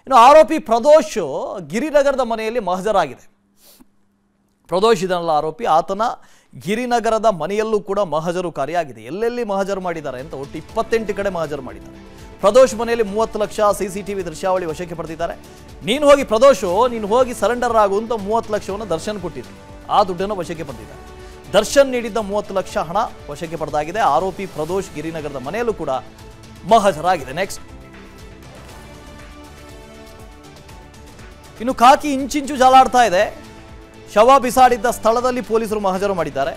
ಇನ್ನು ಆರೋಪಿ ಪ್ರದೋಷ್ ಗಿರಿನಗರದ ಮನೆಯಲ್ಲಿ ಮಹಜರಾಗಿದೆ. ಪ್ರದೋಷ್ ಇದನ್ನಲ್ಲ ಆರೋಪಿ, ಆತನ ಗಿರಿನಗರದ ಮನೆಯಲ್ಲೂ ಕೂಡ ಮಹಜರುಕಾರಿಯಾಗಿದೆ. ಎಲ್ಲೆಲ್ಲಿ ಮಹಜರು ಮಾಡಿದ್ದಾರೆ ಅಂತ ಒಟ್ಟು 28 ಕಡೆ ಮಹಜರು ಮಾಡಿದ್ದಾರೆ. ಪ್ರದೋಷ್ ಮನೆಯಲ್ಲಿ 30 ಲಕ್ಷ CCTV ದೃಶ್ಯಾವಳಿ ವಶಕ್ಕೆ ಪಡೆದಿದ್ದಾರೆ. ನೀನು ಹೋಗಿ ಸರೆಂಡರ್ ಆಗು ಅಂತ 30 ಲಕ್ಷವನ್ನು ದರ್ಶನ್ ಕೊಟ್ಟಿದ್ರು. ಆ ದುಡ್ಡನ್ನು ವಶಕ್ಕೆ ಪಡೆದಿದ್ದಾರೆ. ದರ್ಶನ್ ನೀಡಿದ್ದ 30 ಲಕ್ಷ ಹಣ ವಶಕ್ಕೆ ಪಡೆದಾಗಿದೆ. ಆರೋಪಿ ಪ್ರದೋಷ್ ಗಿರಿನಗರದ ಮನೆಯಲ್ಲೂ ಕೂಡ ಮಹಜರಾಗಿದೆ. ನೆಕ್ಸ್ಟ್, ಇನ್ನು ಖಾಕಿ ಇಂಚಿಂಚು ಜಾಲಾಡ್ತಾ ಇದೆ. ಶವ ಬಿಸಾಡಿದ್ದ ಸ್ಥಳದಲ್ಲಿ ಪೊಲೀಸರು ಮಹಜರು ಮಾಡಿದ್ದಾರೆ.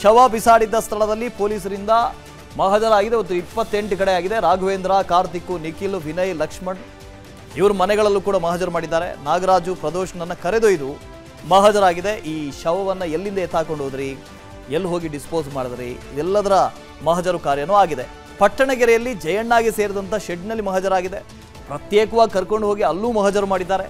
ಶವ ಬಿಸಾಡಿದ್ದ ಸ್ಥಳದಲ್ಲಿ ಪೊಲೀಸರಿಂದ ಮಹಜರಾಗಿದೆ. 28 ಕಡೆ ಆಗಿದೆ. ರಾಘವೇಂದ್ರ, ಕಾರ್ತಿಕ್, ನಿಖಿಲ್, ವಿನಯ್, ಲಕ್ಷ್ಮಣ್ ಇವ್ರ ಮನೆಗಳಲ್ಲೂ ಕೂಡ ಮಹಜರು ಮಾಡಿದ್ದಾರೆ. ನಾಗರಾಜು, ಪ್ರದೋಷ್ನನ್ನು ಕರೆದೊಯ್ದು ಮಹಜರಾಗಿದೆ. ಈ ಶವವನ್ನು ಎಲ್ಲಿಂದ ಎತ್ತಾಕೊಂಡು ಹೋದ್ರಿ, ಎಲ್ಲಿ ಹೋಗಿ ಡಿಸ್ಪೋಸ್ ಮಾಡಿದ್ರಿ, ಇದೆಲ್ಲದರ ಮಹಜರು ಕಾರ್ಯನೂ ಆಗಿದೆ. ಪಟ್ಟಣಗೆರೆಯಲ್ಲಿ ಜಯಣ್ಣಗೆ ಸೇರಿದಂಥ ಶೆಡ್ನಲ್ಲಿ ಮಹಜರಾಗಿದೆ. ಪ್ರತ್ಯೇಕವಾಗಿ ಕರ್ಕೊಂಡು ಹೋಗಿ ಅಲ್ಲೂ ಮಹಜರು ಮಾಡಿದ್ದಾರೆ.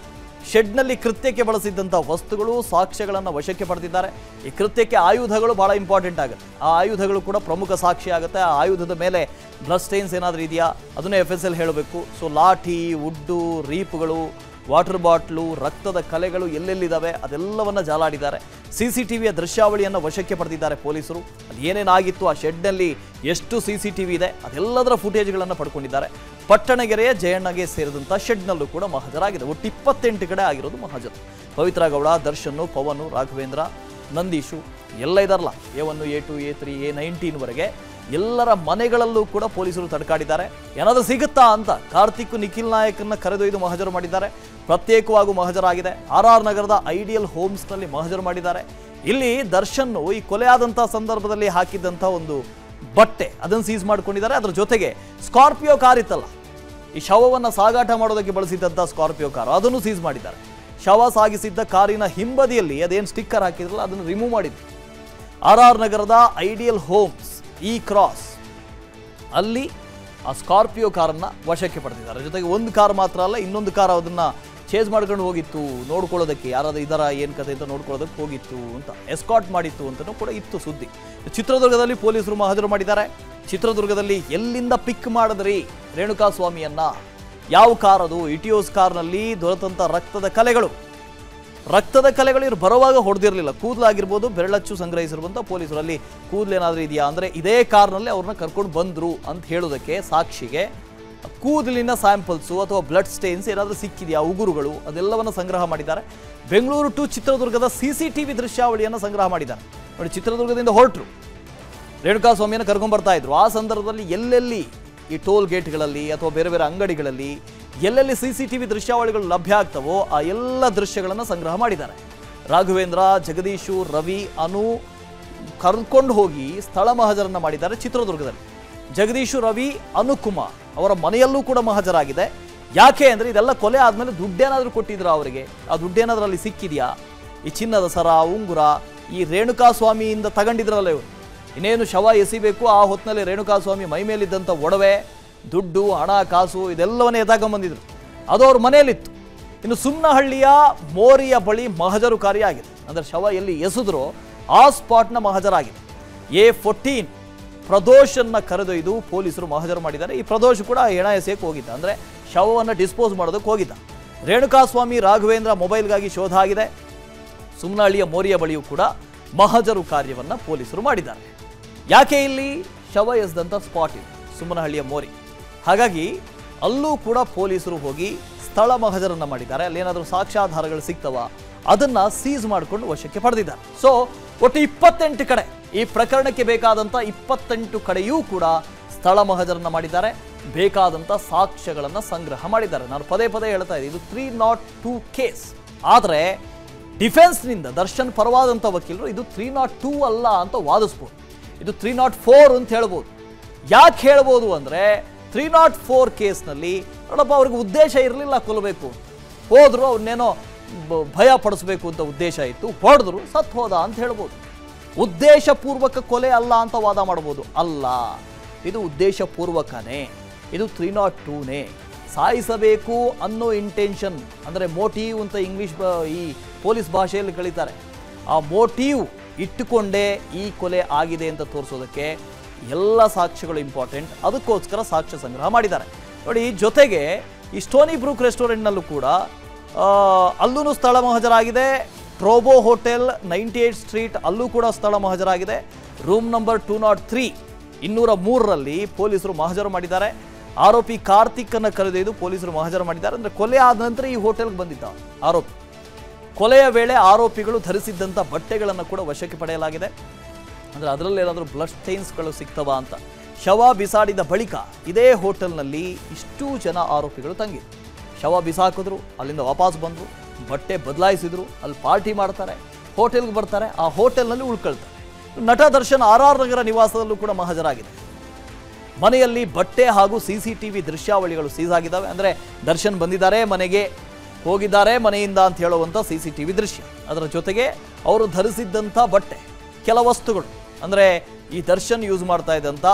ಶೆಡ್ನಲ್ಲಿ ಕೃತ್ಯಕ್ಕೆ ಬಳಸಿದ್ದಂಥ ವಸ್ತುಗಳು, ಸಾಕ್ಷ್ಯಗಳನ್ನು ವಶಕ್ಕೆ ಪಡೆದಿದ್ದಾರೆ. ಈ ಕೃತ್ಯಕ್ಕೆ ಆಯುಧಗಳು ಬಹಳ ಇಂಪಾರ್ಟೆಂಟ್ ಆಗುತ್ತೆ. ಆ ಆಯುಧಗಳು ಕೂಡ ಪ್ರಮುಖ ಸಾಕ್ಷಿ ಆಗುತ್ತೆ. ಆ ಆಯುಧದ ಮೇಲೆ ಬ್ಲಡ್ ಸ್ಟೈನ್ಸ್ ಏನಾದರೂ ಇದೆಯಾ ಅದನ್ನೇ FSL ಹೇಳಬೇಕು. ಸೊ ಲಾಠಿ, ಉಡ್ಡು, ರೀಪ್ಗಳು, ವಾಟರ್ ಬಾಟ್ಲು, ರಕ್ತದ ಕಲೆಗಳು ಎಲ್ಲೆಲ್ಲಿದ್ದಾವೆ ಅದೆಲ್ಲವನ್ನ ಜಾಲಾಡಿದ್ದಾರೆ. CCTVಯ ದೃಶ್ಯಾವಳಿಯನ್ನು ವಶಕ್ಕೆ ಪಡೆದಿದ್ದಾರೆ ಪೊಲೀಸರು. ಅದು ಏನೇನಾಗಿತ್ತು, ಆ ಶೆಡ್ನಲ್ಲಿ ಎಷ್ಟು CCTV ಇದೆ ಅದೆಲ್ಲದರ ಫುಟೇಜ್ಗಳನ್ನು ಪಡ್ಕೊಂಡಿದ್ದಾರೆ. ಪಟ್ಟಣಗೆರೆಯ ಜಯಣ್ಣಗೆ ಸೇರಿದಂಥ ಶೆಡ್ನಲ್ಲೂ ಕೂಡ ಮಹಜರಾಗಿದೆ. ಒಟ್ಟು 28 ಕಡೆ ಆಗಿರೋದು ಮಹಜರು. ಪವಿತ್ರ ಗೌಡ, ದರ್ಶನ್, ಪವನ್, ರಾಘವೇಂದ್ರ, ನಂದೀಶು ಎಲ್ಲ ಇದಾರಲ್ಲ, A1, A2, A3, A19 ವರೆಗೆ ಎಲ್ಲರ ಮನೆಗಳಲ್ಲೂ ಕೂಡ ಪೊಲೀಸರು ತಡಕಾಡಿದ್ದಾರೆ. ಏನಾದರೂ ಸಿಗುತ್ತಾ ಅಂತ ಕಾರ್ತಿಕ್, ನಿಖಿಲ್ ನಾಯಕನ್ನ ಕರೆದೊಯ್ದು ಮಹಜರು ಮಾಡಿದ್ದಾರೆ. ಪ್ರತ್ಯೇಕವಾಗೂ ಮಹಜರಾಗಿದೆ. RR ನಗರದ ಐಡಿಯಲ್ ಹೋಮ್ಸ್ನಲ್ಲಿ ಮಹಜರು ಮಾಡಿದ್ದಾರೆ. ಇಲ್ಲಿ ದರ್ಶನ್ ಈ ಕೊಲೆಯಾದಂಥ ಸಂದರ್ಭದಲ್ಲಿ ಹಾಕಿದ್ದಂಥ ಒಂದು ಬಟ್ಟೆ ಅದನ್ನು ಸೀಸ್ ಮಾಡ್ಕೊಂಡಿದ್ದಾರೆ. ಅದರ ಜೊತೆಗೆ ಸ್ಕಾರ್ಪಿಯೋ ಕಾರ್ ಇತ್ತಲ್ಲ, ಈ ಶವವನ್ನು ಸಾಗಾಟ ಮಾಡೋದಕ್ಕೆ ಬಳಸಿದ್ದಂಥ ಸ್ಕಾರ್ಪಿಯೋ ಕಾರ್ ಅದನ್ನು ಸೀಸ್ ಮಾಡಿದ್ದಾರೆ. ಶವ ಸಾಗಿಸಿದ್ದ ಕಾರಿನ ಹಿಂಬದಿಯಲ್ಲಿ ಅದೇನು ಸ್ಟಿಕ್ಕರ್ ಹಾಕಿದ್ರಲ್ಲ ಅದನ್ನು ರಿಮೂವ್ ಮಾಡಿದ್ರು. RR ನಗರದ ಐಡಿಯಲ್ ಹೋಮ್ಸ್ ಕ್ರಾಸ್ ಅಲ್ಲಿ ಆ ಸ್ಕಾರ್ಪಿಯೋ ಕಾರನ್ನು ವಶಕ್ಕೆ ಪಡೆದಿದ್ದಾರೆ. ಜೊತೆಗೆ ಒಂದು ಕಾರ್ ಮಾತ್ರ ಅಲ್ಲ, ಇನ್ನೊಂದು ಕಾರ್ ಅದನ್ನು ಚೇಸ್ ಮಾಡ್ಕೊಂಡು ಹೋಗಿತ್ತು ನೋಡ್ಕೊಳ್ಳೋದಕ್ಕೆ, ಯಾರಾದ್ರೂ ಇದರ ಏನು ಕತೆ ಅಂತ ನೋಡ್ಕೊಳ್ಳೋದಕ್ಕೆ ಹೋಗಿತ್ತು ಅಂತ, ಎಸ್ಕಾಟ್ ಮಾಡಿತ್ತು ಅಂತಲೂ ಕೂಡ ಇತ್ತು ಸುದ್ದಿ. ಚಿತ್ರದುರ್ಗದಲ್ಲಿ ಪೊಲೀಸರು ಮಹಜರು ಮಾಡಿದ್ದಾರೆ. ಚಿತ್ರದುರ್ಗದಲ್ಲಿ ಎಲ್ಲಿಂದ ಪಿಕ್ ಮಾಡಿದ್ರಿ ರೇಣುಕಾಸ್ವಾಮಿಯನ್ನ, ಯಾವ ಕಾರ್ ಅದು, ಇಟಿಯೋಸ್ ಕಾರ್ನಲ್ಲಿ ದೊರೆತಂಥ ರಕ್ತದ ಕಲೆಗಳು ಇವ್ರು ಬರುವಾಗ ಹೊಡೆದಿರಲಿಲ್ಲ. ಕೂದಲಾಗಿರ್ಬೋದು, ಬೆರಳಚ್ಚು ಸಂಗ್ರಹಿಸಿರುವಂಥ ಪೊಲೀಸರು ಅಲ್ಲಿ ಕೂದಲೇನಾದರೂ ಇದೆಯಾ ಅಂದರೆ ಇದೇ ಕಾರ್ನಲ್ಲಿ ಅವ್ರನ್ನ ಕರ್ಕೊಂಡು ಬಂದರು ಅಂತ ಹೇಳೋದಕ್ಕೆ ಸಾಕ್ಷಿಗೆ ಕೂದಲಿನ ಸ್ಯಾಂಪಲ್ಸು ಅಥವಾ ಬ್ಲಡ್ ಸ್ಟೇನ್ಸ್ ಏನಾದರೂ ಸಿಕ್ಕಿದೆಯಾ, ಉಗುರುಗಳು ಅದೆಲ್ಲವನ್ನು ಸಂಗ್ರಹ ಮಾಡಿದ್ದಾರೆ. ಬೆಂಗಳೂರು ಟು ಚಿತ್ರದುರ್ಗದ CCTV ದೃಶ್ಯಾವಳಿಯನ್ನು ಸಂಗ್ರಹ ಮಾಡಿದ್ದಾರೆ. ನೋಡಿ, ಚಿತ್ರದುರ್ಗದಿಂದ ಹೊರಟರು ರೇಣುಕಾಸ್ವಾಮಿಯನ್ನು ಕರ್ಕೊಂಡು ಬರ್ತಾ ಇದ್ರು. ಆ ಸಂದರ್ಭದಲ್ಲಿ ಎಲ್ಲೆಲ್ಲಿ ಈ ಟೋಲ್ ಗೇಟ್ಗಳಲ್ಲಿ ಅಥವಾ ಬೇರೆ ಬೇರೆ ಅಂಗಡಿಗಳಲ್ಲಿ ಎಲ್ಲೆಲ್ಲಿ CCTV ದೃಶ್ಯಾವಳಿಗಳು ಲಭ್ಯ ಆಗ್ತವೋ ಆ ಎಲ್ಲ ದೃಶ್ಯಗಳನ್ನು ಸಂಗ್ರಹ ಮಾಡಿದ್ದಾರೆ. ರಾಘವೇಂದ್ರ, ಜಗದೀಶು, ರವಿ, ಅನು ಕರ್ಕೊಂಡು ಹೋಗಿ ಸ್ಥಳ ಮಹಜರನ್ನು ಮಾಡಿದ್ದಾರೆ ಚಿತ್ರದುರ್ಗದಲ್ಲಿ. ಜಗದೀಶು, ರವಿ, ಅನುಕುಮಾರ್ ಅವರ ಮನೆಯಲ್ಲೂ ಕೂಡ ಮಹಜರಾಗಿದೆ. ಯಾಕೆ ಅಂದರೆ ಇದೆಲ್ಲ ಕೊಲೆ ಆದಮೇಲೆ ದುಡ್ಡೇನಾದರೂ ಕೊಟ್ಟಿದ್ರು ಅವರಿಗೆ, ಆ ದುಡ್ಡೇನಾದರೂ ಅಲ್ಲಿ ಸಿಕ್ಕಿದೆಯಾ, ಈ ಚಿನ್ನದ ಸರ, ಉಂಗುರ ಈ ರೇಣುಕಾಸ್ವಾಮಿಯಿಂದ ತಗೊಂಡಿದ್ರಲ್ಲ ಇವರು. ಇನ್ನೇನು ಶವ ಎಸಿಬೇಕು ಆ ಹೊತ್ತಿನಲ್ಲಿ ರೇಣುಕಾಸ್ವಾಮಿ ಮೈ ಮೇಲಿದ್ದಂಥ ಒಡವೆ, ದುಡ್ಡು, ಹಣ, ಕಾಸು ಇದೆಲ್ಲವನ್ನೇ ಎತ್ತಾಕೊಂಡ್ಬಂದಿದ್ರು. ಅದು ಅವ್ರ ಮನೆಯಲ್ಲಿತ್ತು. ಇನ್ನು ಸುಮ್ನಹಳ್ಳಿಯ ಮೋರಿಯ ಬಳಿ ಮಹಜರುಕಾರಿಯಾಗಿದೆ. ಅಂದರೆ ಶವ ಎಲ್ಲಿ ಎಸೆದ್ರೋ ಆ ಸ್ಪಾಟ್ನ ಮಹಜರಾಗಿದೆ. A14 ಪ್ರದೋಷನ್ನ ಕರೆದೊಯ್ದು ಪೊಲೀಸರು ಮಹಜರು ಮಾಡಿದ್ದಾರೆ. ಈ ಪ್ರದೋಷ್ ಕೂಡ ಹೆಣ ಎಸೆಯಕ್ಕೆ ಹೋಗಿದ್ದ, ಅಂದರೆ ಶವವನ್ನು ಡಿಸ್ಪೋಸ್ ಮಾಡೋದಕ್ಕೆ ಹೋಗಿದ್ದ. ರೇಣುಕಾಸ್ವಾಮಿ, ರಾಘವೇಂದ್ರ ಮೊಬೈಲ್ಗಾಗಿ ಶೋಧ ಆಗಿದೆ. ಸುಮ್ನಹಳ್ಳಿಯ ಮೋರಿಯ ಬಳಿಯೂ ಕೂಡ ಮಹಜರು ಕಾರ್ಯವನ್ನು ಪೊಲೀಸರು ಮಾಡಿದ್ದಾರೆ. ಯಾಕೆ ಇಲ್ಲಿ ಶವ ಎಸೆದಂಥ ಸ್ಪಾಟ್ ಇದೆ ಸುಮ್ಮನಹಳ್ಳಿಯ ಮೋರಿ, ಹಾಗಾಗಿ ಅಲ್ಲೂ ಕೂಡ ಪೊಲೀಸರು ಹೋಗಿ ಸ್ಥಳ ಮಹಜರನ್ನು ಮಾಡಿದ್ದಾರೆ. ಅಲ್ಲೇನಾದರೂ ಸಾಕ್ಷ್ಯಾಧಾರಗಳು ಸಿಗ್ತವ ಅದನ್ನು ಸೀಸ್ ಮಾಡಿಕೊಂಡು ವಶಕ್ಕೆ ಪಡೆದಿದ್ದಾರೆ. ಸೊ ಒಟ್ಟು 28 ಕಡೆ ಈ ಪ್ರಕರಣಕ್ಕೆ ಬೇಕಾದಂಥ 28 ಕಡೆಯೂ ಕೂಡ ಸ್ಥಳ ಮಹಜರನ್ನು ಮಾಡಿದ್ದಾರೆ. ಬೇಕಾದಂಥ ಸಾಕ್ಷ್ಯಗಳನ್ನು ಸಂಗ್ರಹ ಮಾಡಿದ್ದಾರೆ. ನಾನು ಪದೇ ಹೇಳ್ತಾ ಇದ್ದೀನಿ, ಇದು 302 ಕೇಸ್. ಆದರೆ ಡಿಫೆನ್ಸ್ನಿಂದ ದರ್ಶನ್ ಪರವಾದಂಥ ವಕೀಲರು ಇದು 302 ಅಲ್ಲ ಅಂತ ವಾದಿಸ್ಬೋದು, ಇದು 304 ಅಂತ ಹೇಳ್ಬೋದು. ಯಾಕೆ ಹೇಳ್ಬೋದು ಅಂದರೆ 304 ಕೇಸ್ನಲ್ಲಿ ನೋಡಪ್ಪ ಅವ್ರಿಗೆ ಉದ್ದೇಶ ಇರಲಿಲ್ಲ ಕೊಲ್ಲಬೇಕು, ಹೋದ್ರು ಅವ್ರನ್ನೇನೋ ಭಯ ಪಡಿಸ್ಬೇಕು ಅಂತ ಉದ್ದೇಶ ಇತ್ತು, ಹೊಡೆದ್ರು ಸತ್ತು ಹೋದ ಅಂತ ಹೇಳ್ಬೋದು. ಉದ್ದೇಶಪೂರ್ವಕ ಕೊಲೆ ಅಲ್ಲ ಅಂತ ವಾದ ಮಾಡ್ಬೋದು. ಅಲ್ಲ, ಇದು ಉದ್ದೇಶಪೂರ್ವಕನೇ, ಇದು 302ನೇ. ಸಾಯಿಸಬೇಕು ಅನ್ನೋ ಇಂಟೆನ್ಷನ್ ಅಂದರೆ ಮೋಟಿವ್ ಅಂತ ಇಂಗ್ಲೀಷ್ ಈ ಪೊಲೀಸ್ ಭಾಷೆಯಲ್ಲಿ ಕಳೀತಾರೆ. ಆ ಮೋಟಿವ್ ಇಟ್ಟುಕೊಂಡೇ ಈ ಕೊಲೆ ಆಗಿದೆ ಅಂತ ತೋರಿಸೋದಕ್ಕೆ ಎಲ್ಲ ಸಾಕ್ಷ್ಯಗಳು ಇಂಪಾರ್ಟೆಂಟ್. ಅದಕ್ಕೋಸ್ಕರ ಸಾಕ್ಷ್ಯ ಸಂಗ್ರಹ ಮಾಡಿದ್ದಾರೆ. ನೋಡಿ, ಜೊತೆಗೆ ಈ ಸ್ಟೋನಿ ಬ್ರೂಕ್ ರೆಸ್ಟೋರೆಂಟ್ನಲ್ಲೂ ಕೂಡ ಅಲ್ಲೂ ಸ್ಥಳ ಮಹಜರಾಗಿದೆ. ಟ್ರೋಬೋ ಹೋಟೆಲ್ 98 ಸ್ಟ್ರೀಟ್ ಅಲ್ಲೂ ಕೂಡ ಸ್ಥಳ ಮಹಜರಾಗಿದೆ. ರೂಮ್ ನಂಬರ್ 203 203ರಲ್ಲಿ ಪೊಲೀಸರು ಮಹಜರು ಮಾಡಿದ್ದಾರೆ. ಆರೋಪಿ ಕಾರ್ತಿಕ್ ಅನ್ನು ಕರೆದೊಯ್ದು ಪೊಲೀಸರು ಮಹಜರು ಮಾಡಿದ್ದಾರೆ. ಅಂದರೆ ಕೊಲೆ ಆದ ನಂತರ ಈ ಹೋಟೆಲ್ಗೆ ಬಂದಿದ್ದ ಆರೋಪಿ. ಕೊಲೆಯ ವೇಳೆ ಆರೋಪಿಗಳು ಧರಿಸಿದ್ದಂಥ ಬಟ್ಟೆಗಳನ್ನು ಕೂಡ ವಶಕ್ಕೆ ಪಡೆಯಲಾಗಿದೆ. ಅಂದರೆ ಅದರಲ್ಲಿ ಏನಾದರೂ ಬ್ಲಡ್ ಸ್ಟೈನ್ಸ್ಗಳು ಸಿಗ್ತವಾ ಅಂತ. ಶವ ಬಿಸಾಡಿದ ಬಳಿಕ ಇದೇ ಹೋಟೆಲ್ನಲ್ಲಿ ಇಷ್ಟೂ ಜನ ಆರೋಪಿಗಳು ತಂಗಿದ್ರು. ಶವ ಬಿಸಾಕಿದ್ರು, ಅಲ್ಲಿಂದ ವಾಪಸ್ ಬಂದರು, ಬಟ್ಟೆ ಬದಲಾಯಿಸಿದ್ರು, ಅಲ್ಲಿ ಪಾರ್ಟಿ ಮಾಡ್ತಾರೆ, ಹೋಟೆಲ್ಗೆ ಬರ್ತಾರೆ, ಆ ಹೋಟೆಲ್ನಲ್ಲಿ ಉಳ್ಕೊಳ್ತಾರೆ. ನಟ ದರ್ಶನ್ RR ನಗರ ನಿವಾಸದಲ್ಲೂ ಕೂಡ ಮಹಜರಾಗಿದೆ. ಮನೆಯಲ್ಲಿ ಬಟ್ಟೆ ಹಾಗೂ CCTV ದೃಶ್ಯಾವಳಿಗಳು ಸೀಸ್ ಆಗಿದ್ದಾವೆ. ಅಂದರೆ ದರ್ಶನ್ ಬಂದಿದ್ದಾರೆ, ಮನೆಗೆ ಹೋಗಿದ್ದಾರೆ ಮನೆಯಿಂದ ಅಂತ ಹೇಳುವಂಥ CCTV ದೃಶ್ಯ. ಅದರ ಜೊತೆಗೆ ಅವರು ಧರಿಸಿದ್ದಂಥ ಬಟ್ಟೆ, ಕೆಲ ವಸ್ತುಗಳು, ಅಂದರೆ ಈ ದರ್ಶನ್ ಯೂಸ್ ಮಾಡ್ತಾ ಇದ್ದಂಥ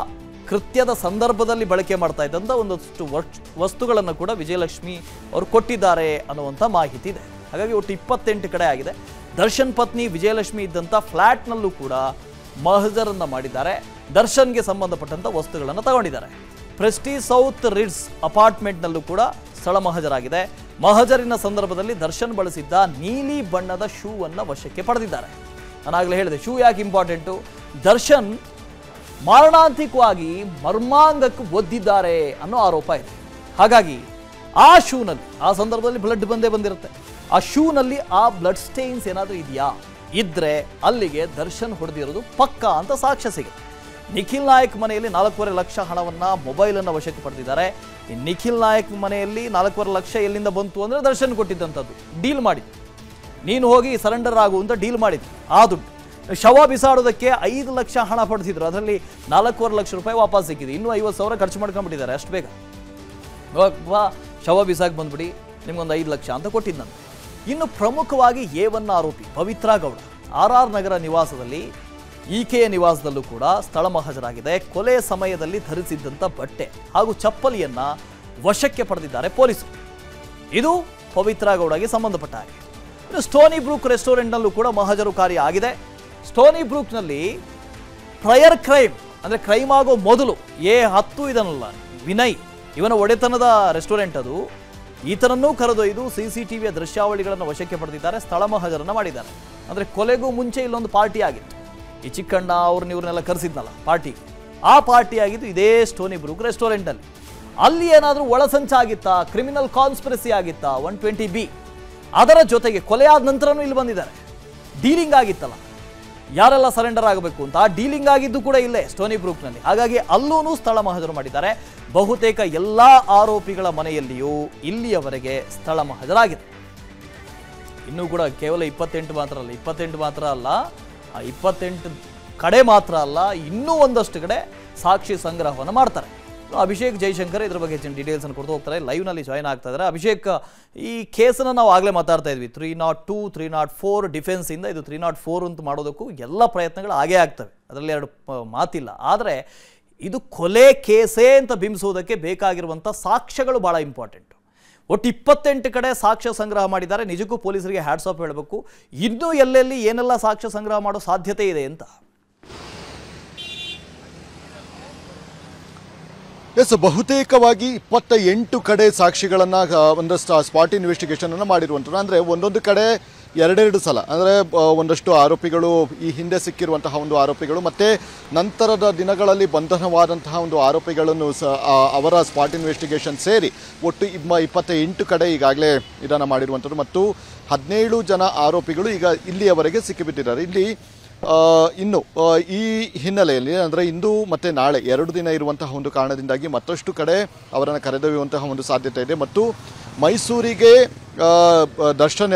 ಕೃತ್ಯದ ಸಂದರ್ಭದಲ್ಲಿ ಬಳಕೆ ಮಾಡ್ತಾ ಇದ್ದಂಥ ಒಂದಷ್ಟು ವಸ್ತುಗಳನ್ನು ಕೂಡ ವಿಜಯಲಕ್ಷ್ಮಿ ಅವರು ಕೊಟ್ಟಿದ್ದಾರೆ ಅನ್ನುವಂಥ ಮಾಹಿತಿ ಇದೆ. ಹಾಗಾಗಿ ಒಟ್ಟು 28 ಕಡೆ ಆಗಿದೆ. ದರ್ಶನ್ ಪತ್ನಿ ವಿಜಯಲಕ್ಷ್ಮಿ ಇದ್ದಂಥ ಫ್ಲ್ಯಾಟ್ನಲ್ಲೂ ಕೂಡ ಮಹಜರನ್ನು ಮಾಡಿದ್ದಾರೆ. ದರ್ಶನ್ಗೆ ಸಂಬಂಧಪಟ್ಟಂಥ ವಸ್ತುಗಳನ್ನು ತಗೊಂಡಿದ್ದಾರೆ. ಪ್ರೆಸ್ಟೀಜ್ ಸೌತ್ ರಿಡ್ಸ್ ಅಪಾರ್ಟ್ಮೆಂಟ್ನಲ್ಲೂ ಕೂಡ ಸ್ಥಳ ಮಹಜರಾಗಿದೆ. ಮಹಜರಿನ ಸಂದರ್ಭದಲ್ಲಿ ದರ್ಶನ್ ಬಳಸಿದ್ದ ನೀಲಿ ಬಣ್ಣದ ಶೂವನ್ನು ವಶಕ್ಕೆ ಪಡೆದಿದ್ದಾರೆ. ನಾನಾಗಲೇ ಹೇಳಿದೆ, ಶೂ ಯಾಕೆ ಇಂಪಾರ್ಟೆಂಟು? ದರ್ಶನ್ ಮಾರಣಾಂತಿಕವಾಗಿ ಮರ್ಮಾಂಗಕ್ಕೆ ಒದ್ದಿದ್ದಾರೆ ಅನ್ನೋ ಆರೋಪ ಇದೆ. ಹಾಗಾಗಿ ಆ ಶೂನಲ್ಲಿ ಆ ಸಂದರ್ಭದಲ್ಲಿ ಬ್ಲಡ್ ಬಂದಿರುತ್ತೆ. ಆ ಶೂನಲ್ಲಿ ಆ ಬ್ಲಡ್ ಸ್ಟೈನ್ಸ್ ಏನಾದರೂ ಇದೆಯಾ? ಇದ್ರೆ ಅಲ್ಲಿಗೆ ದರ್ಶನ್ ಹೊಡೆದಿರೋದು ಪಕ್ಕ ಅಂತ ಸಾಕ್ಷ್ಯ ಸಿಗುತ್ತೆ. ನಿಖಿಲ್ ನಾಯಕ್ ಮನೆಯಲ್ಲಿ 4.5 ಲಕ್ಷ ಹಣವನ್ನು, ಮೊಬೈಲನ್ನು ವಶಕ್ಕೆ ಪಡೆದಿದ್ದಾರೆ. ಈ ನಿಖಿಲ್ ನಾಯಕ್ ಮನೆಯಲ್ಲಿ 4.5 ಲಕ್ಷ ಎಲ್ಲಿಂದ ಬಂತು ಅಂದರೆ ದರ್ಶನ್ ಕೊಟ್ಟಿದ್ದಂಥದ್ದು, ಡೀಲ್ ಮಾಡಿದ್ದು. ನೀನು ಹೋಗಿ ಸರೆಂಡರ್ ಆಗು ಅಂತ ಡೀಲ್ ಮಾಡಿದ್ದು. ಆ ದುಡ್ಡು ಶವ ಬಿಸಾಡೋದಕ್ಕೆ 5 ಲಕ್ಷ ಹಣ ಪಡೆದಿದ್ರು. ಅದರಲ್ಲಿ 4.5 ಲಕ್ಷ ರೂಪಾಯಿ ವಾಪಸ್ ಸಿಕ್ಕಿದೆ. ಇನ್ನೂ 50,000 ಖರ್ಚು ಮಾಡ್ಕೊಂಡ್ಬಿಟ್ಟಿದ್ದಾರೆ ಅಷ್ಟು ಬೇಗ. ಶವ ಬಿಸಾಕ್ ಬಂದ್ಬಿಡಿ, ನಿಮ್ಗೊಂದು 5 ಲಕ್ಷ ಅಂತ ಕೊಟ್ಟಿದ್ದಂತೆ. ಇನ್ನು ಪ್ರಮುಖವಾಗಿ A1 ಆರೋಪಿ ಪವಿತ್ರ ಗೌಡ RR ನಗರ ನಿವಾಸದಲ್ಲಿ, ಈಕೆಯ ನಿವಾಸದಲ್ಲೂ ಕೂಡ ಸ್ಥಳ ಮಹಜರಾಗಿದೆ. ಕೊಲೆ ಸಮಯದಲ್ಲಿ ಧರಿಸಿದ್ದಂಥ ಬಟ್ಟೆ ಹಾಗೂ ಚಪ್ಪಲಿಯನ್ನ ವಶಕ್ಕೆ ಪಡೆದಿದ್ದಾರೆ ಪೊಲೀಸರು. ಇದು ಪವಿತ್ರ ಗೌಡಗೆ ಸಂಬಂಧಪಟ್ಟ ಹಾಗೆ. ಇನ್ನು ಸ್ಟೋನಿ ಬ್ರೂಕ್ ರೆಸ್ಟೋರೆಂಟ್ನಲ್ಲೂ ಕೂಡ ಮಹಜರು ಕಾರ್ಯ ಆಗಿದೆ. ಸ್ಟೋನಿ ಬ್ರೂಕ್ನಲ್ಲಿ ಪ್ರಯರ್ ಕ್ರೈಮ್, ಅಂದರೆ ಕ್ರೈಮ್ ಆಗೋ ಮೊದಲು A10 ಇದನ್ನಲ್ಲ, ವಿನಯ್ ಇವನ ಒಡೆತನದ ರೆಸ್ಟೋರೆಂಟ್ ಅದು. ಈತನನ್ನೂ ಕರೆದೊಯ್ದು CCTVಯ ದೃಶ್ಯಾವಳಿಗಳನ್ನು ವಶಕ್ಕೆ ಪಡೆದಿದ್ದಾರೆ. ಸ್ಥಳ ಮಹಜರನ್ನು ಮಾಡಿದ್ದಾರೆ. ಅಂದರೆ ಕೊಲೆಗೂ ಮುಂಚೆ ಇಲ್ಲೊಂದು ಪಾರ್ಟಿ ಆಗಿತ್ತು. ಈ ಚಿಕ್ಕಣ್ಣ ಇವ್ರನ್ನೆಲ್ಲ ಕರೆಸಿದ್ನಲ್ಲ ಪಾರ್ಟಿ, ಆ ಪಾರ್ಟಿ ಆಗಿದ್ದು ಇದೇ ಸ್ಟೋನಿ ಬ್ರೂಕ್ ರೆಸ್ಟೋರೆಂಟಲ್ಲಿ. ಅಲ್ಲಿ ಏನಾದರೂ ಒಳಸಂಚಾಗಿತ್ತಾ, ಕ್ರಿಮಿನಲ್ ಕಾನ್ಸ್ಪಿರಸಿ ಆಗಿತ್ತಾ 120B? ಅದರ ಜೊತೆಗೆ ಕೊಲೆ ಆದ ನಂತರನೂ ಇಲ್ಲಿ ಬಂದಿದ್ದಾರೆ. ಡೀಲಿಂಗ್ ಆಗಿತ್ತಲ್ಲ, ಯಾರೆಲ್ಲ ಸರೆಂಡರ್ ಆಗಬೇಕು ಅಂತ, ಆ ಡೀಲಿಂಗ್ ಆಗಿದ್ದು ಕೂಡ ಇಲ್ಲೇ ಸ್ಟೋನಿ ಬ್ರೂಕ್ನಲ್ಲಿ. ಹಾಗಾಗಿ ಅಲ್ಲೂ ಸ್ಥಳ ಮಹಜರು ಮಾಡಿದ್ದಾರೆ. ಬಹುತೇಕ ಎಲ್ಲ ಆರೋಪಿಗಳ ಮನೆಯಲ್ಲಿಯೂ ಇಲ್ಲಿಯವರೆಗೆ ಸ್ಥಳ ಮಹಜರಾಗಿದೆ. ಇನ್ನೂ ಕೂಡ ಕೇವಲ 28 ಮಾತ್ರ ಅಲ್ಲ, ಆ 28 ಕಡೆ ಮಾತ್ರ ಅಲ್ಲ, ಇನ್ನೂ ಒಂದಷ್ಟು ಕಡೆ ಸಾಕ್ಷಿ ಸಂಗ್ರಹವನ್ನು ಮಾಡ್ತಾರೆ. ಅಭಿಷೇಕ್ ಜೈಶಂಕರ್ ಇದ್ರ ಬಗ್ಗೆ ಹೆಚ್ಚಿನ ಡೀಟೇಲ್ಸ್ ಅನ್ನು ಕೊಡ್ತಾ ಹೋಗ್ತಾರೆ. ಲೈವ್ನಲ್ಲಿ ಜಾಯ್ನ್ ಆಗ್ತಾ ಇದ್ದಾರೆ. ಅಭಿಷೇಕ್, ಈ ಕೇಸನ್ನು ನಾವು ಆಗಲೇ ಮಾತಾಡ್ತಾ ಇದ್ವಿ, 302, 304 ಡಿಫೆನ್ಸಿಂದ ಇದು 304 ಅಂತ ಮಾಡೋದಕ್ಕೂ ಎಲ್ಲ ಪ್ರಯತ್ನಗಳು ಆಗೇ ಆಗ್ತವೆ, ಅದರಲ್ಲಿ ಎರಡು ಮಾತಿಲ್ಲ. ಆದರೆ ಇದು ಕೊಲೆ ಕೇಸೇ ಅಂತ ಬಿಂಬಿಸೋದಕ್ಕೆ ಬೇಕಾಗಿರುವಂಥ ಸಾಕ್ಷ್ಯಗಳು ಭಾಳ ಇಂಪಾರ್ಟೆಂಟು. ಒಟ್ಟು 28 ಕಡೆ ಸಾಕ್ಷ್ಯ ಸಂಗ್ರಹ ಮಾಡಿದ್ದಾರೆ. ನಿಜಕ್ಕೂ ಪೊಲೀಸರಿಗೆ ಹ್ಯಾಟ್ಸ್ ಆಫ್ ಹೇಳಬೇಕು. ಇನ್ನೂ ಎಲ್ಲೆಲ್ಲಿ ಏನೆಲ್ಲ ಸಾಕ್ಷ್ಯ ಸಂಗ್ರಹ ಮಾಡೋ ಸಾಧ್ಯತೆ ಇದೆ ಅಂತ. ಎಸ್, ಬಹುತೇಕವಾಗಿ 28 ಕಡೆ ಸಾಕ್ಷಿಗಳನ್ನು ಒಂದಷ್ಟು ಸ್ಪಾಟ್ ಇನ್ವೆಸ್ಟಿಗೇಷನ್ ಅನ್ನು ಮಾಡಿರುವಂಥದ್ದು. ಅಂದರೆ ಒಂದೊಂದು ಕಡೆ ಎರಡೆರಡು ಸಲ, ಅಂದರೆ ಒಂದಷ್ಟು ಆರೋಪಿಗಳು, ಈ ಹಿಂದೆ ಸಿಕ್ಕಿರುವಂತಹ ಒಂದು ಆರೋಪಿಗಳು ಮತ್ತು ನಂತರದ ದಿನಗಳಲ್ಲಿ ಬಂಧನವಾದಂತಹ ಒಂದು ಆರೋಪಿಗಳನ್ನು ಅವರ ಸ್ಪಾಟ್ ಇನ್ವೆಸ್ಟಿಗೇಷನ್ ಸೇರಿ ಒಟ್ಟು 28 ಕಡೆ ಈಗಾಗಲೇ ಇದನ್ನು ಮಾಡಿರುವಂಥದ್ದು. ಮತ್ತು 17 ಜನ ಆರೋಪಿಗಳು ಈಗ ಇಲ್ಲಿಯವರೆಗೆ ಸಿಕ್ಕಿಬಿಟ್ಟಿದ್ದಾರೆ. ಇಲ್ಲಿ ಇನ್ನು ಈ ಹಿನ್ನೆಲೆಯಲ್ಲಿ ಅಂದರೆ ಇಂದು ಮತ್ತು ನಾಳೆ 2 ದಿನ ಇರುವಂತಹ ಒಂದು ಕಾರಣದಿಂದಾಗಿ ಮತ್ತಷ್ಟು ಕಡೆ ಅವರನ್ನು ಕರೆದೊಯ್ಯುವಂತಹ ಒಂದು ಸಾಧ್ಯತೆ ಇದೆ. ಮತ್ತು ಮೈಸೂರಿಗೆ ದರ್ಶನ್,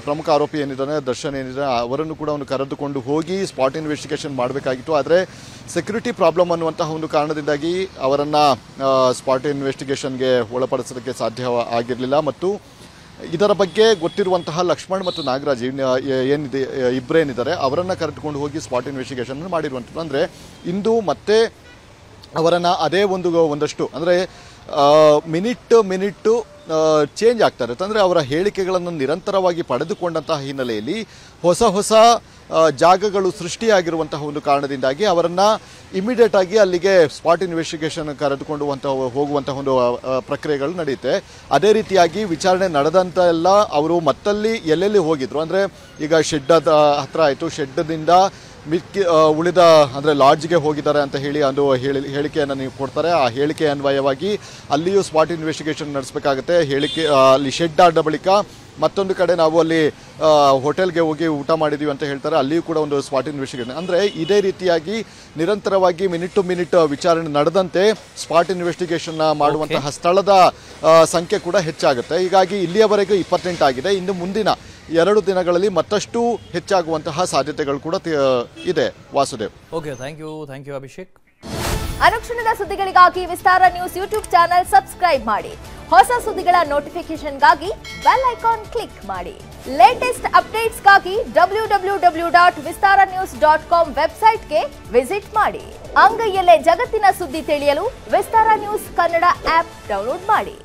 ಪ್ರಮುಖ ಆರೋಪಿ ಏನಿದ್ದಾನೆ ದರ್ಶನ್ ಏನಿದೆ, ಅವರನ್ನು ಕೂಡ ಒಂದು ಕರೆದುಕೊಂಡು ಹೋಗಿ ಸ್ಪಾಟ್ ಇನ್ವೆಸ್ಟಿಗೇಷನ್ ಮಾಡಬೇಕಾಗಿತ್ತು. ಆದರೆ ಸೆಕ್ಯೂರಿಟಿ ಪ್ರಾಬ್ಲಮ್ ಅನ್ನುವಂತಹ ಒಂದು ಕಾರಣದಿಂದಾಗಿ ಅವರನ್ನು ಸ್ಪಾಟ್ ಇನ್ವೆಸ್ಟಿಗೇಷನ್ಗೆ ಒಳಪಡಿಸೋದಕ್ಕೆ ಸಾಧ್ಯ ಆಗಿರಲಿಲ್ಲ. ಮತ್ತು ಇದರ ಬಗ್ಗೆ ಗೊತ್ತಿರುವಂತಹ ಲಕ್ಷ್ಮಣ್ ಮತ್ತು ನಾಗರಾಜ್ ಏನಿದೆ, ಇಬ್ಬರೇನಿದ್ದಾರೆ, ಅವರನ್ನು ಕರೆದುಕೊಂಡು ಹೋಗಿ ಸ್ಪಾಟ್ ಇನ್ವೆಸ್ಟಿಗೇಷನ್ ಮಾಡಿರುವಂಥದ್ದು. ಅಂದರೆ ಇಂದು ಮತ್ತೆ ಅವರನ್ನು ಅದೇ ಒಂದಷ್ಟು ಅಂದರೆ ಮಿನಿಟ್ಟು ಚೇಂಜ್ ಆಗ್ತಾ ಇರುತ್ತೆ. ಅಂದರೆ ಅವರ ಹೇಳಿಕೆಗಳನ್ನು ನಿರಂತರವಾಗಿ ಪಡೆದುಕೊಂಡಂತಹ ಹಿನ್ನೆಲೆಯಲ್ಲಿ ಹೊಸ ಜಾಗಗಳು ಸೃಷ್ಟಿಯಾಗಿರುವಂತಹ ಒಂದು ಕಾರಣದಿಂದಾಗಿ ಅವರನ್ನು ಇಮಿಡಿಯೇಟ್ ಆಗಿ ಅಲ್ಲಿಗೆ ಸ್ಪಾಟ್ ಇನ್ವೆಸ್ಟಿಗೇಷನ್ ಕರೆದುಕೊಂಡು ಹೋಗುವಂತಹ ಒಂದು ಪ್ರಕ್ರಿಯೆಗಳು ನಡೆಯುತ್ತೆ. ಅದೇ ರೀತಿಯಾಗಿ ವಿಚಾರಣೆ ನಡೆದಂತ ಎಲ್ಲ ಅವರು ಮತ್ತಲ್ಲಿ ಎಲ್ಲೆಲ್ಲಿ ಹೋಗಿದ್ರು ಅಂದರೆ ಈಗ ಶೆಡ್ ಹತ್ರ ಆಯಿತು, ಶೆಡ್ದಿಂದ ಉಳಿದ ಅಂದರೆ ಲಾಡ್ಜ್ಗೆ ಹೋಗಿದ್ದಾರೆ ಅಂತ ಹೇಳಿ ಒಂದು ಹೇಳಿಕೆಯನ್ನು ನೀವು ಕೊಡ್ತಾರೆ. ಆ ಹೇಳಿಕೆ ಅನ್ವಯವಾಗಿ ಅಲ್ಲಿಯೂ ಸ್ಪಾಟ್ ಇನ್ವೆಸ್ಟಿಗೇಷನ್ ನಡೆಸಬೇಕಾಗುತ್ತೆ. ಅಲ್ಲಿ ಶೆಡ್ ಆದ ಬಳಿಕ ಮತ್ತೊಂದು ಕಡೆ ನಾವು ಅಲ್ಲಿ ಹೋಟೆಲ್ಗೆ ಹೋಗಿ ಊಟ ಮಾಡಿದ್ದೀವಿ ಅಂತ ಹೇಳ್ತಾರೆ, ಅಲ್ಲಿಯೂ ಕೂಡ ಒಂದು ಸ್ಪಾಟ್ ಇನ್ವೆಸ್ಟಿಗೇಷನ್. ಅಂದರೆ ಇದೇ ರೀತಿಯಾಗಿ ನಿರಂತರವಾಗಿ ಮಿನಿಟ್ ಟು ಮಿನಿಟ್ ವಿಚಾರಣೆ ನಡೆದಂತೆ ಸ್ಪಾಟ್ ಇನ್ವೆಸ್ಟಿಗೇಷನ್ ಮಾಡುವಂತಹ ಸ್ಥಳದ ಸಂಖ್ಯೆ ಕೂಡ ಹೆಚ್ಚಾಗುತ್ತೆ. ಹೀಗಾಗಿ ಇಲ್ಲಿಯವರೆಗೂ 28 ಆಗಿದೆ. ಇನ್ನು ಮುಂದಿನ 2 ದಿನಗಳಲ್ಲಿ ಮತ್ತಷ್ಟು ಹೆಚ್ಚಾಗುವಂತಹ ಸಾಧ್ಯತೆಗಳು ಕೂಡ ಇದೆ. Vasudev. Okay, thank you Abhishek. ಅನುಕ್ಷಣದ ಸುದ್ದಿಗಳಿಗಾಗಿ Vistara news YouTube channel subscribe ಮಾಡಿ. ಹೊಸ ಸುದ್ದಿಗಳ ನೋಟಿಫಿಕೇಶನ್ಗಾಗಿ ಬೆಲ್ ಐಕಾನ್ ಕ್ಲಿಕ್ ಮಾಡಿ. ಲೇಟೆಸ್ಟ್ ಅಪ್ಡೇಟ್ಸ್ಗಾಗಿ www.vistaranews.com ವೆಬ್ಸೈಟ್ಗೆ ವಿಸಿಟ್ ಮಾಡಿ. ಅಂಗೈಯಲ್ಲೇ ಜಗತ್ತಿನ ಸುದ್ದಿ ತಿಳಿಯಲು Vistara news Kannada app download ಮಾಡಿ.